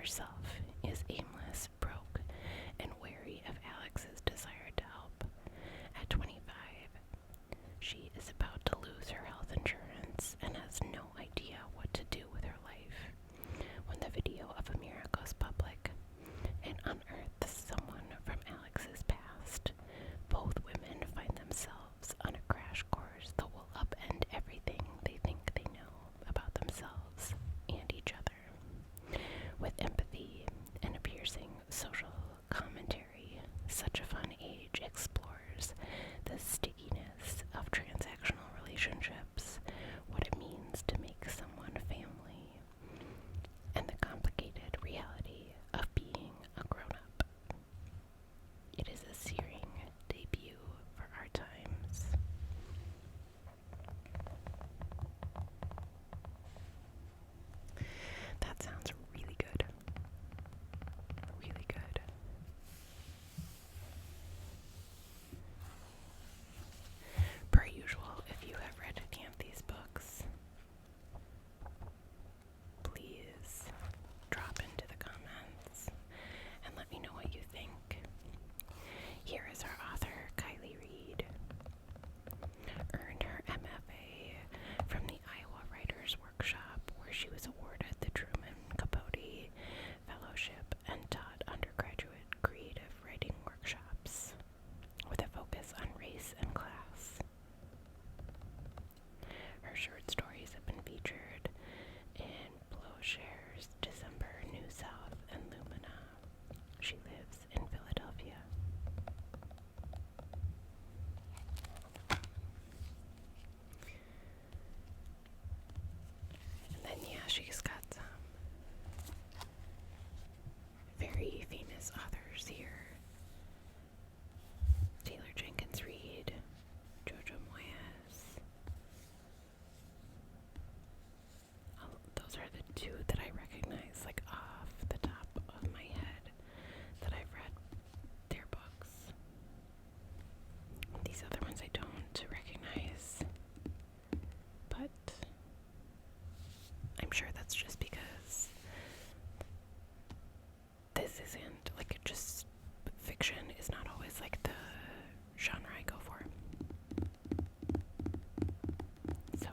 herself is aimless, broke, and wary of Alex's desire to help. At 25, she is about to lose her health insurance and has no idea what to do with her life when the video of Amira goes public and unearths someone from Alex's past. Both women find themselves on a crash course that will upend everything they think they know about themselves and each other. With empathy and a piercing social commentary, Such a Fun Age explores the stickiness of transactional relationships, what it means to make someone family, and the complicated reality of being a grown-up. It is a searing debut for our times. That sounds really good. Really good. Per usual, if you have read any of these books, please drop into the comments and let me know what you think. Here is our author, Kiley Reid. Earned her MFA from the Iowa Writers Workshop, where she was awarded the Truman Capote Fellowship and taught undergraduate creative writing workshops with a focus on race and class. Her short stories have been featured in Plowshares, December, New South, and Lumina. She lives in Philadelphia. And then, she's got some very famous authors here. Taylor Jenkins Reid, Jojo Moyes. Those are the two that I recognize, like off the top of my head, that I've read their books. These other ones I don't recognize, but I'm sure that's just because this isn't, like, just fiction is not always like the genre I go for. So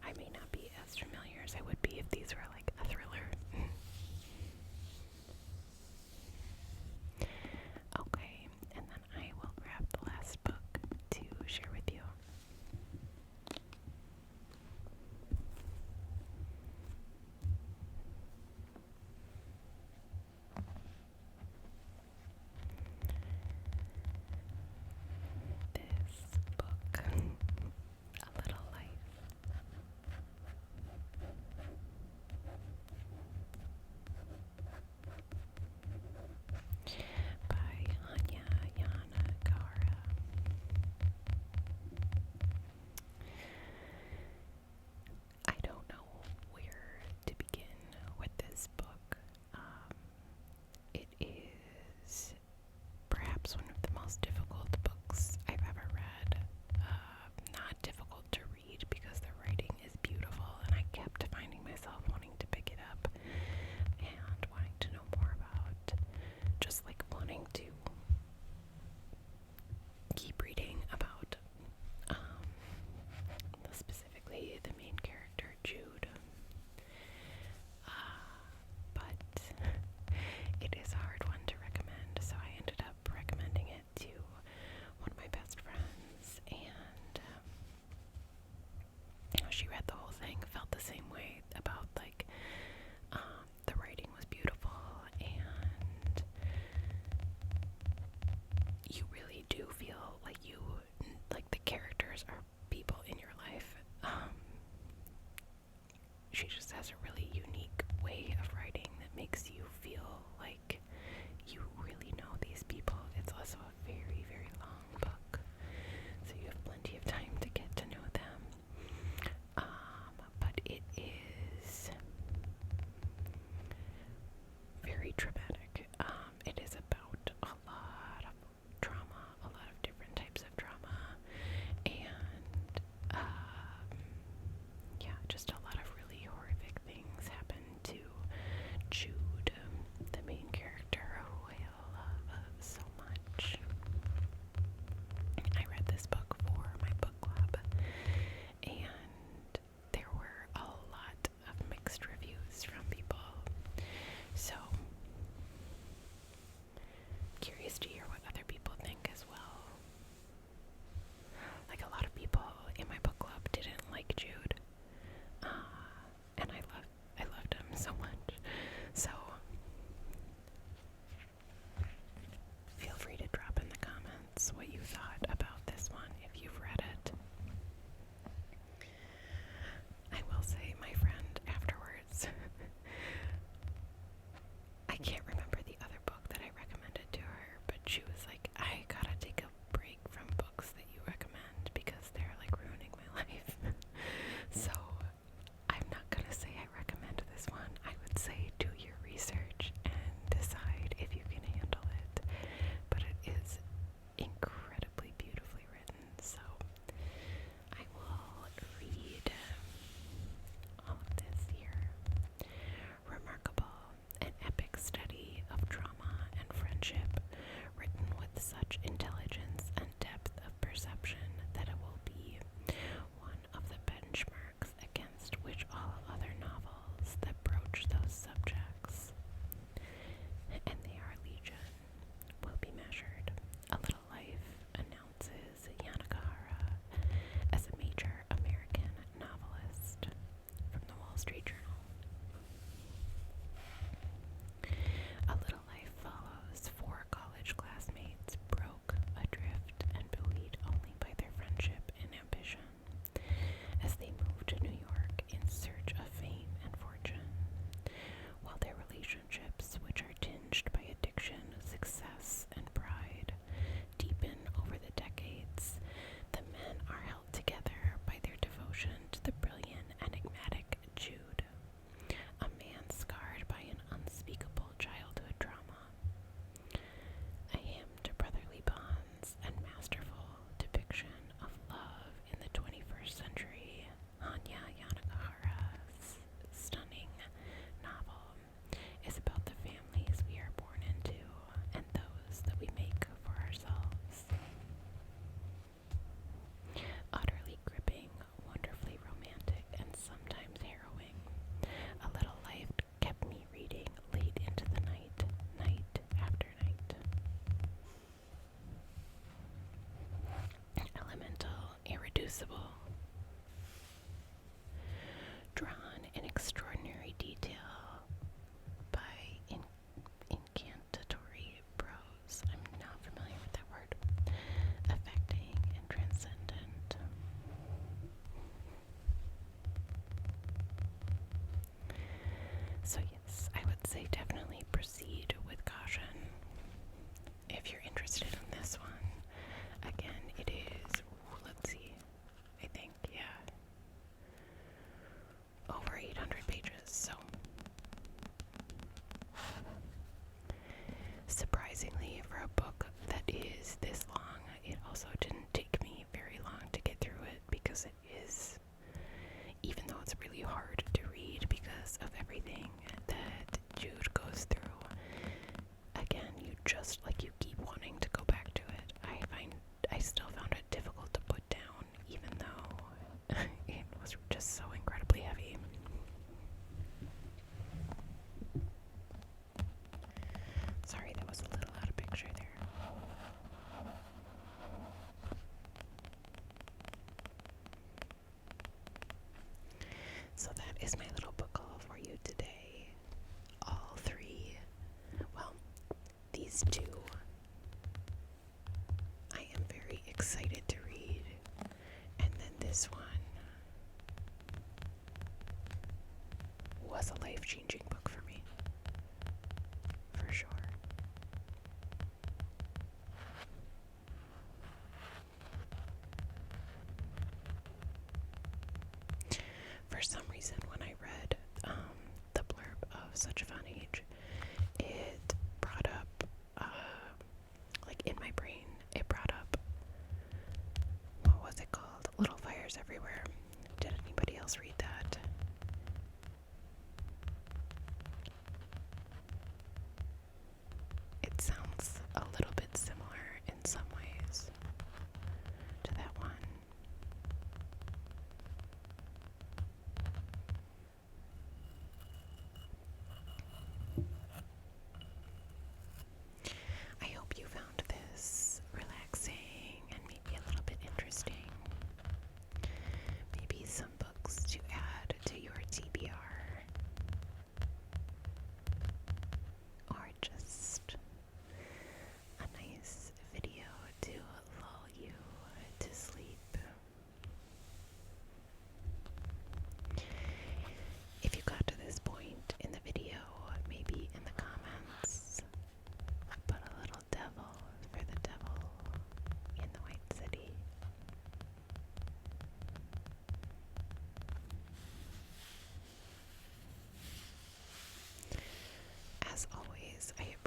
I may not be as familiar as I would be if these were like a thriller. Okay, and then I will grab the last book to share with you. This book, A Little Life. By Hanya Yanagihara. I don't know where to begin with this book. It is perhaps one of the most difficult books I've ever read. Not difficult to read because the writing is beautiful, and I kept finding myself wanting to pick it up and wanting to know more about, just like wanting to keep reading about specifically the main character, Jude. But it is a hard one to recommend, so I ended up recommending it to one of my best friends, and she read the whole thing, felt the same way about, like, the writing was beautiful, and you really do feel like the characters are people in your life. She just has a really unique way of writing that makes you feel like you really know these people. It's also a very, very long book, so you have plenty of time to get to know them. But it is very dramatic. It is about a lot of trauma, a lot of different types of trauma, and just a lot of really horrific things happen to so much. So feel free to drop in the comments what you thought about this one if you've read it. I will say, my friend afterwards, I can't remember the other book that I recommended to her, but she was like, I gotta take a break from books that you recommend because they're like ruining my life. So I'm not gonna say I recommend this one. I would say do your research and decide if you can handle it. But it is incredibly beautifully written, so I will read all of this here. Remarkable, an epic study of drama and friendship, written with such intelligence and depth of perception that it will be one of the benchmarks against which all other novels that broach those subjects, and they are legion, will be measured. A Little Life announces Yanagihara as a major American novelist, from the Wall Street Journal. A Little Life follows four college classmates broke, adrift, and buoyed only by their friendship and ambition as they move to New York in search of fame and fortune. While their relationships, which are tinged by addiction, success, and pride, deepen over the decades, the men are held together by their devotion to the brilliant, enigmatic Jude, a man scarred by an unspeakable childhood trauma. A hymn to brotherly bonds and masterful depiction of love in the 21st century, Hanya Yanagihara's stunning novel is about the families we are born into and those that we make for ourselves. Utterly gripping, wonderfully romantic, and sometimes harrowing, A Little Life kept me reading late into the night, night after night. Elemental, irreducible, drawn in extraordinary detail by incantatory prose. I'm not familiar with that word. Affecting and transcendent. So yes, I would say definitely proceed with caution if you're interested in this one. Again, it is, let's see, I think, yeah, over 800 pages, so surprisingly, for a book that is this long, it also didn't take me very long to get through it, because it is, even though it's really hard to read because of everything that Jude goes through, again, you keep wanting to go back to it. I still found it difficult to put down, even though it was just so incredibly heavy. Sorry, that was a little out of picture there. So that is my little book haul for you today. All three, well, these two, I am very excited to read. And then this one was a life-changing book for me, for sure. For some reason, when I read the blurb of Such a Fun Age, it brought up, in my brain, it brought up, what was it called? Little Fires Everywhere. Did anybody else read that? It sounds a little bit similar in some ways to that one. guys. I